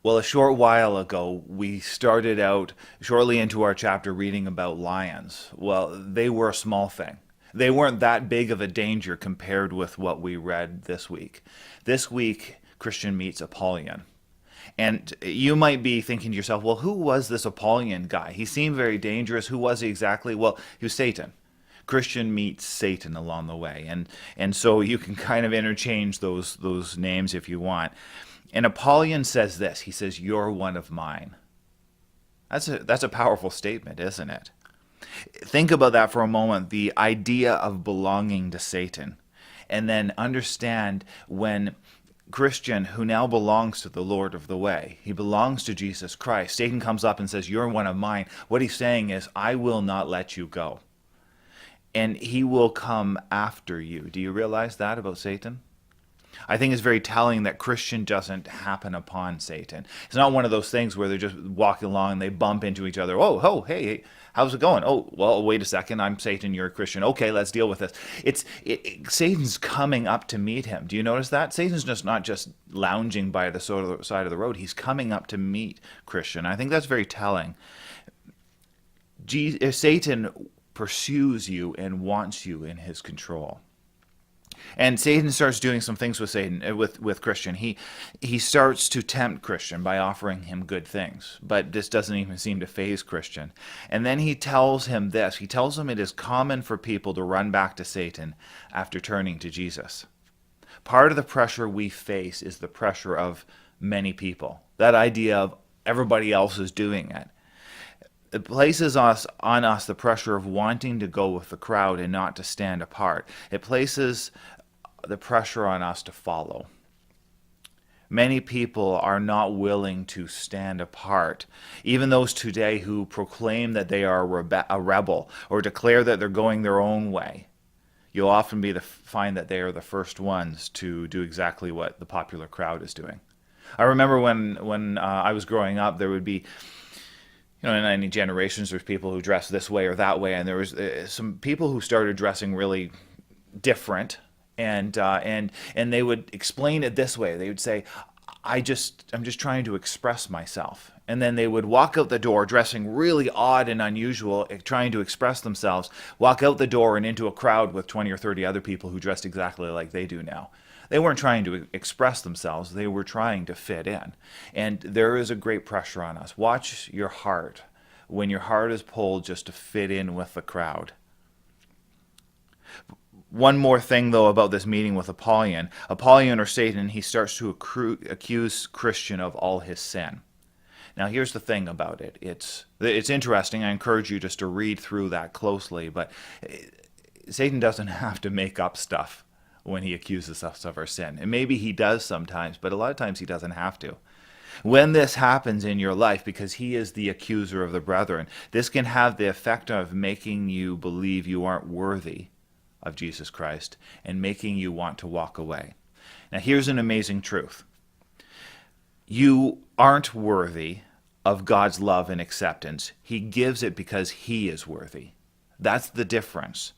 Well, a short while ago, we started out shortly into our chapter reading about lions. Well, they were a small thing. They weren't that big of a danger compared with what we read this week. This week, Christian meets Apollyon. And you might be thinking to yourself, well, who was this Apollyon guy? He seemed very dangerous. Who was he exactly? Well, he was Satan. Christian meets Satan along the way. And so you can kind of interchange those names if you want. And Apollyon says this. He says, "You're one of mine." That's a powerful statement, isn't it? Think about that for a moment, the idea of belonging to Satan. And then understand when Christian, who now belongs to the Lord of the Way, he belongs to Jesus Christ, Satan comes up and says, "You're one of mine." What he's saying is, I will not let you go. And he will come after you. Do you realize that about Satan? I think it's very telling that Christian doesn't happen upon Satan. It's not one of those things where they're just walking along and they bump into each other. Oh, hey, how's it going? Oh, well, wait a second. I'm Satan. You're a Christian. Okay, let's deal with this. Satan's coming up to meet him. Do you notice that? Satan's just not just lounging by the side of the road. He's coming up to meet Christian. I think that's very telling. Satan pursues you and wants you in his control. And Satan starts doing some things with Christian. He starts to tempt Christian by offering him good things, but this doesn't even seem to faze Christian. And then he tells him this. He tells him it is common for people to run back to Satan after turning to Jesus. Part of the pressure we face is the pressure of many people. That idea of everybody else is doing it. It places on us the pressure of wanting to go with the crowd and not to stand apart. It places the pressure on us to follow. Many people are not willing to stand apart. Even those today who proclaim that they are a rebel or declare that they're going their own way. You'll often find that they are the first ones to do exactly what the popular crowd is doing. I remember when I was growing up, there would be, in any generations, there's people who dress this way or that way, and there was some people who started dressing really different, and they would explain it this way. They would say, I'm just trying to express myself. And then they would walk out the door dressing really odd and unusual, trying to express themselves, walk out the door and into a crowd with 20 or 30 other people who dressed exactly like they do now. They weren't trying to express themselves. They were trying to fit in. And there is a great pressure on us. Watch your heart when your heart is pulled just to fit in with the crowd. One more thing, though, about this meeting with Apollyon. Apollyon, or Satan, he starts to accuse Christian of all his sin. Now, here's the thing about it. It's interesting. I encourage you just to read through that closely. But Satan doesn't have to make up stuff when he accuses us of our sin. And maybe he does sometimes, but a lot of times he doesn't have to. When this happens in your life, because he is the accuser of the brethren, this can have the effect of making you believe you aren't worthy of Jesus Christ and making you want to walk away. Now, here's an amazing truth. You aren't worthy of God's love and acceptance. He gives it because he is worthy. That's the difference.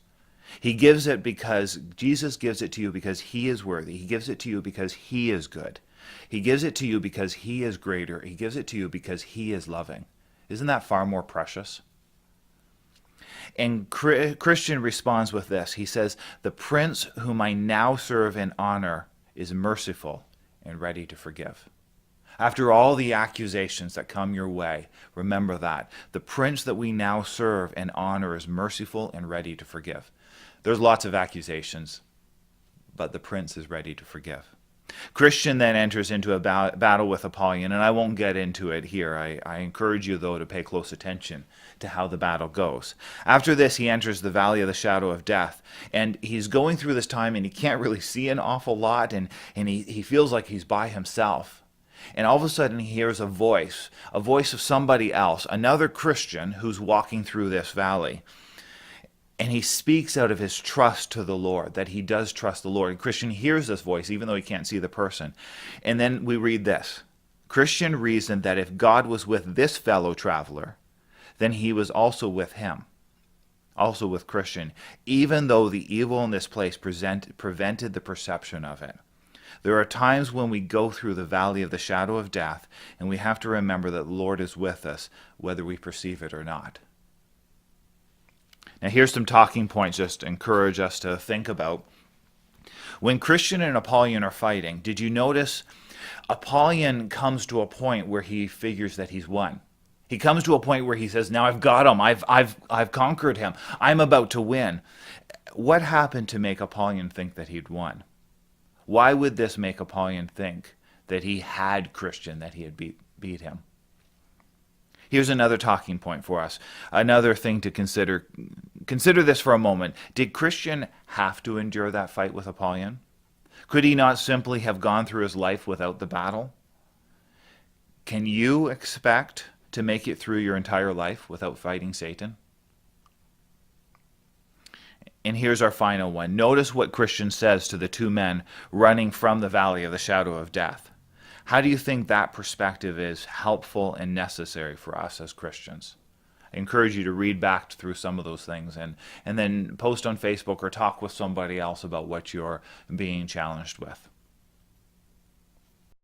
He gives it because Jesus gives it to you because he is worthy. He gives it to you because he is good. He gives it to you because he is greater. He gives it to you because he is loving. Isn't that far more precious? And Christian responds with this. He says, "The prince whom I now serve and honor is merciful and ready to forgive." After all the accusations that come your way, remember that. The prince that we now serve and honor is merciful and ready to forgive. There's lots of accusations, but the prince is ready to forgive. Christian then enters into a battle with Apollyon, and I won't get into it here. I encourage you, though, to pay close attention to how the battle goes. After this, he enters the valley of the shadow of death, and he's going through this time, and he can't really see an awful lot, and he feels like he's by himself. And all of a sudden, he hears a voice of somebody else, another Christian who's walking through this valley. And he speaks out of his trust to the Lord, that he does trust the Lord. And Christian hears this voice, even though he can't see the person. And then we read this. Christian reasoned that if God was with this fellow traveler, then he was also with him, also with Christian, even though the evil in this place prevented the perception of it. There are times when we go through the valley of the shadow of death, and we have to remember that the Lord is with us, whether we perceive it or not. Now, here's some talking points just to encourage us to think about. When Christian and Apollyon are fighting, did you notice Apollyon comes to a point where he figures that he's won? He comes to a point where he says, now I've got him. I've conquered him. I'm about to win. What happened to make Apollyon think that he'd won? Why would this make Apollyon think that he had Christian, that he had beat him? Here's another talking point for us. Another thing to consider. Consider this for a moment. Did Christian have to endure that fight with Apollyon? Could he not simply have gone through his life without the battle? Can you expect to make it through your entire life without fighting Satan? And here's our final one. Notice what Christian says to the two men running from the valley of the shadow of death. How do you think that perspective is helpful and necessary for us as Christians? I encourage you to read back through some of those things and then post on Facebook or talk with somebody else about what you're being challenged with.